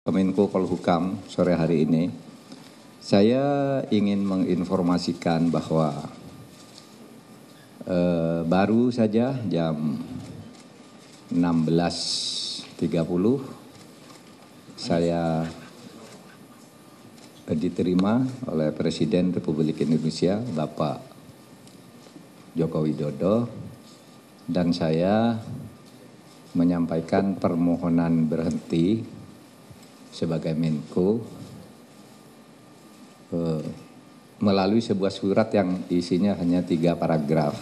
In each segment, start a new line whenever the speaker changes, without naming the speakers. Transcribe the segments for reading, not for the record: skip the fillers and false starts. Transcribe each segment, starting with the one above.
Kemenko Polhukam sore hari ini, saya ingin menginformasikan bahwa baru saja jam 16.30 saya diterima oleh Presiden Republik Indonesia Bapak Joko Widodo, dan saya menyampaikan permohonan berhenti sebagai Menko melalui sebuah surat yang isinya hanya 3 paragraf.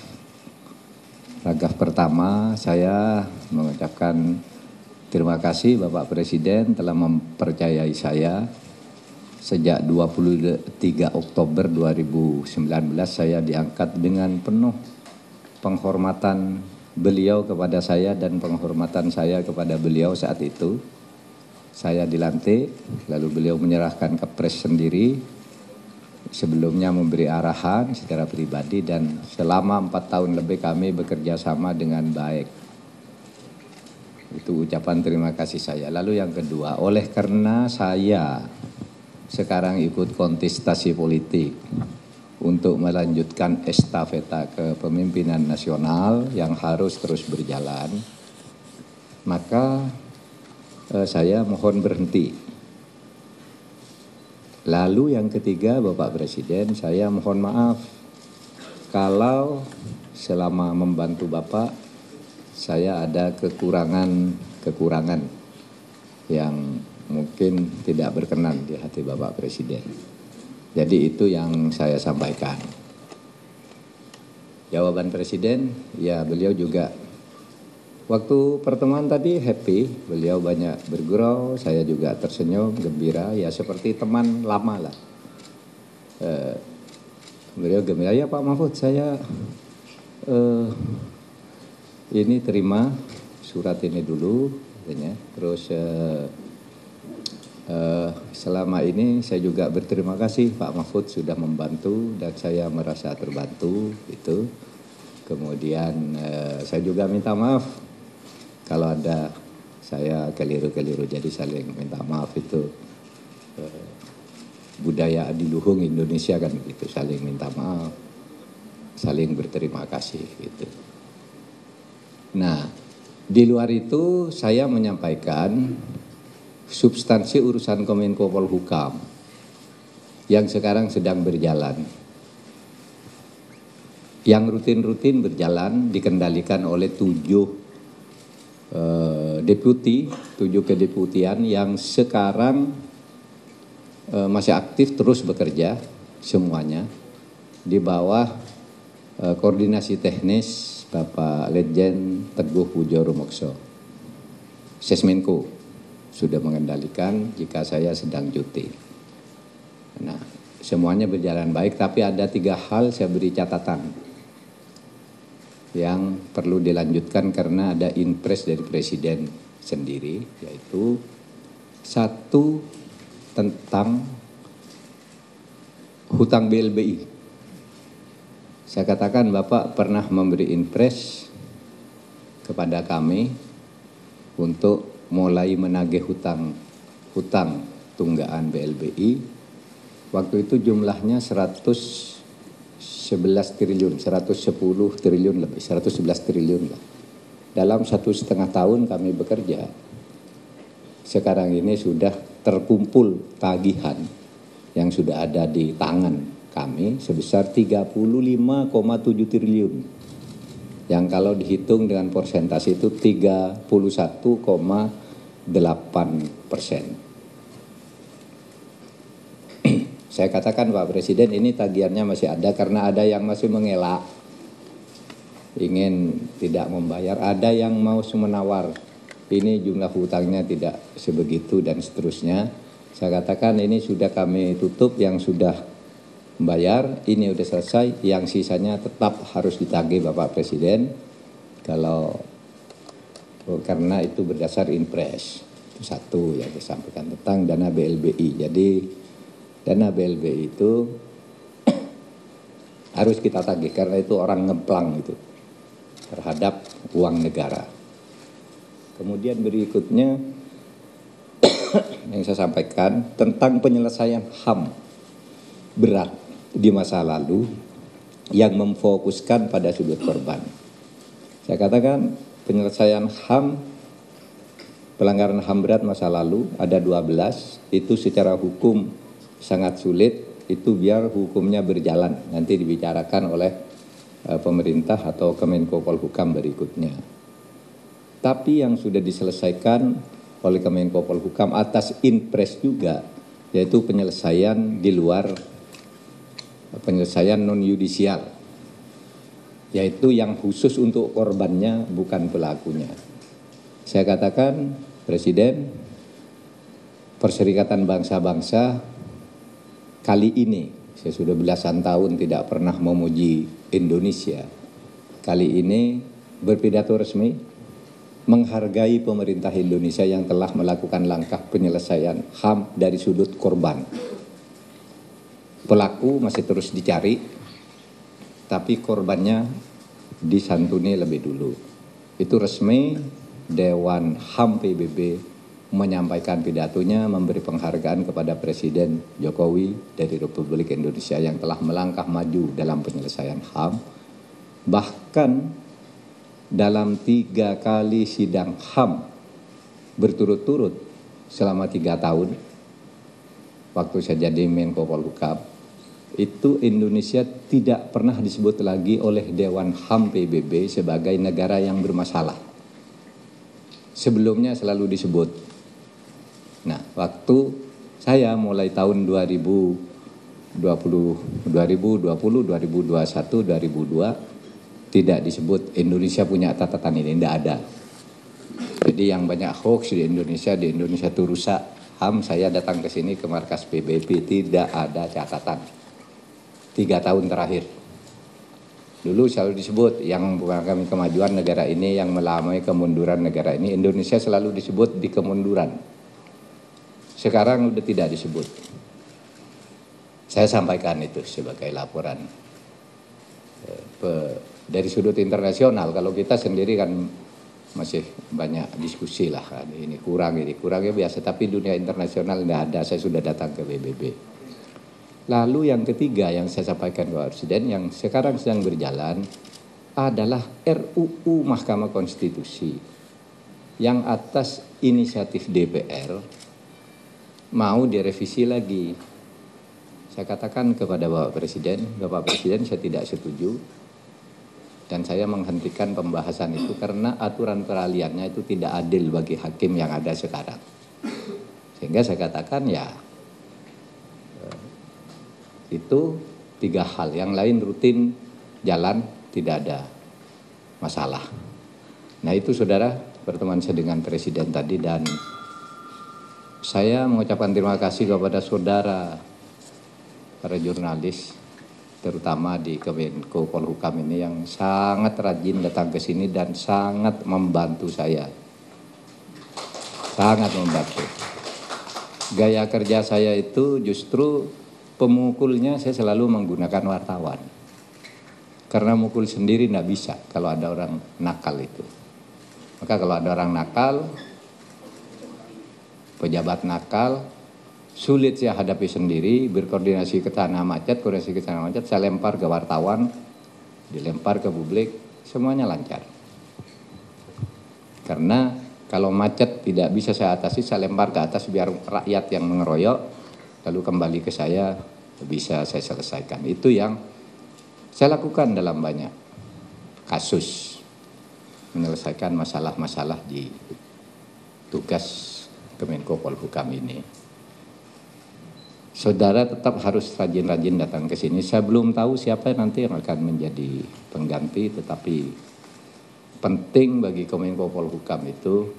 Paragraf pertama, saya mengucapkan terima kasih Bapak Presiden telah mempercayai saya. Sejak 23 Oktober 2019 saya diangkat dengan penuh penghormatan beliau kepada saya dan penghormatan saya kepada beliau saat itu. Saya dilantik, lalu beliau menyerahkan kepres sendiri, sebelumnya memberi arahan secara pribadi, dan selama 4 tahun lebih kami bekerja sama dengan baik. Itu ucapan terima kasih saya. Lalu yang kedua, oleh karena saya sekarang ikut kontestasi politik untuk melanjutkan estafeta kepemimpinan nasional yang harus terus berjalan, maka saya mohon berhenti. Lalu yang ketiga, Bapak Presiden, saya mohon maaf kalau selama membantu Bapak saya ada kekurangan yang mungkin tidak berkenan di hati Bapak Presiden. Jadi itu yang saya sampaikan. Jawaban Presiden, ya beliau juga waktu pertemuan tadi happy, beliau banyak bergurau, saya juga tersenyum, gembira, ya seperti teman lama lah. Beliau gembira, ya Pak Mahfud, saya ini terima surat ini dulu, katanya. Terus selama ini saya juga berterima kasih Pak Mahfud sudah membantu dan saya merasa terbantu itu. Kemudian saya juga minta maaf kalau ada saya keliru-keliru, jadi saling minta maaf, itu budaya adiluhung Indonesia kan begitu, saling minta maaf, saling berterima kasih gitu. Nah, di luar itu saya menyampaikan substansi urusan Kemenko Polhukam yang sekarang sedang berjalan, yang rutin-rutin berjalan, dikendalikan oleh 7 kedeputian yang sekarang masih aktif terus bekerja semuanya di bawah koordinasi teknis Bapak Letjen Teguh Pujo Rumokso. Sesmenko sudah mengendalikan jika saya sedang cuti. Nah, semuanya berjalan baik, tapi ada 3 hal saya beri catatan yang perlu dilanjutkan karena ada impres dari Presiden sendiri, yaitu 1 tentang hutang BLBI. Saya katakan Bapak pernah memberi impres kepada kami untuk mulai menagih hutang tunggaan BLBI. Waktu itu jumlahnya 111 triliun, 110 triliun lebih, 111 triliun lah. Dalam 1,5 tahun kami bekerja, sekarang ini sudah terkumpul tagihan yang sudah ada di tangan kami sebesar 35,7 triliun. Yang kalau dihitung dengan persentase itu 31,8%. Saya katakan Pak Presiden, ini tagihannya masih ada karena ada yang masih mengelak, ingin tidak membayar, ada yang mau menawar, ini jumlah hutangnya tidak sebegitu dan seterusnya. Saya katakan ini sudah kami tutup, yang sudah membayar ini sudah selesai, yang sisanya tetap harus ditagih Bapak Presiden karena itu berdasar impres. Itu 1 yang disampaikan tentang dana BLBI. Jadi dana BLBI itu harus kita tagih karena itu orang ngeplang itu terhadap uang negara. Kemudian berikutnya yang saya sampaikan tentang penyelesaian HAM berat di masa lalu yang memfokuskan pada sudut korban. Saya katakan penyelesaian HAM, pelanggaran HAM berat masa lalu ada 12, itu secara hukum sangat sulit, itu biar hukumnya berjalan, nanti dibicarakan oleh pemerintah atau Kemenko Polhukam berikutnya. Tapi yang sudah diselesaikan oleh Kemenko Polhukam atas impres juga, yaitu penyelesaian di luar, penyelesaian non-yudisial, yaitu yang khusus untuk korbannya bukan pelakunya. Saya katakan, Presiden, Perserikatan Bangsa-Bangsa kali ini, saya sudah belasan tahun tidak pernah memuji Indonesia, kali ini berpidato resmi menghargai pemerintah Indonesia yang telah melakukan langkah penyelesaian HAM dari sudut korban. Pelaku masih terus dicari, tapi korbannya disantuni lebih dulu. Itu resmi Dewan HAM PBB menyampaikan pidatonya, memberi penghargaan kepada Presiden Jokowi dari Republik Indonesia yang telah melangkah maju dalam penyelesaian HAM. Bahkan dalam 3 kali sidang HAM berturut-turut selama 3 tahun, waktu saya jadi Menko Polhukam, itu Indonesia tidak pernah disebut lagi oleh Dewan HAM PBB sebagai negara yang bermasalah. Sebelumnya selalu disebut. Nah, waktu saya mulai tahun 2020, 2021, 2002, tidak disebut Indonesia punya catatan ini, tidak ada. Jadi yang banyak hoax di Indonesia itu rusak HAM, saya datang ke sini ke markas PBB, tidak ada catatan. 3 tahun terakhir. Dulu selalu disebut yang mengalami kemajuan negara ini, yang melamai kemunduran negara ini, Indonesia selalu disebut di kemunduran. Sekarang sudah tidak disebut. Saya sampaikan itu sebagai laporan dari sudut internasional. Kalau kita sendiri kan masih banyak diskusi lah, ini kurang ya biasa, tapi dunia internasional tidak ada. Saya sudah datang ke PBB. Lalu yang ketiga yang saya sampaikan ke Pak Presiden yang sekarang sedang berjalan adalah RUU Mahkamah Konstitusi yang atas inisiatif DPR mau direvisi lagi. Saya katakan kepada Bapak Presiden saya tidak setuju dan saya menghentikan pembahasan itu karena aturan peralihannya itu tidak adil bagi hakim yang ada sekarang. Sehingga saya katakan ya itu 3 hal, yang lain rutin jalan, tidak ada masalah. Nah itu saudara, pertemuan saya dengan Presiden tadi, dan saya mengucapkan terima kasih kepada saudara para jurnalis, terutama di Kemenko Polhukam ini yang sangat rajin datang ke sini dan sangat membantu saya. Sangat membantu. Gaya kerja saya itu justru pemukulnya saya selalu menggunakan wartawan. Karena mukul sendiri tidak bisa kalau ada orang nakal itu. Maka kalau ada orang nakal, pejabat nakal, sulit saya hadapi sendiri, berkoordinasi ke tanah macet, saya lempar ke wartawan, dilempar ke publik, semuanya lancar. Karena kalau macet tidak bisa saya atasi, saya lempar ke atas biar rakyat yang mengeroyok, lalu kembali ke saya, bisa saya selesaikan. Itu yang saya lakukan dalam banyak kasus, menyelesaikan masalah-masalah di tugas Kemenko Polhukam ini. Saudara tetap harus rajin-rajin datang ke sini. Saya belum tahu siapa nanti yang akan menjadi pengganti, tetapi penting bagi Kemenko Polhukam itu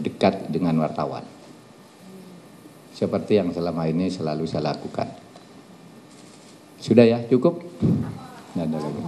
dekat dengan wartawan. Seperti yang selama ini selalu saya lakukan. Sudah ya, cukup? Nggak ada lagi.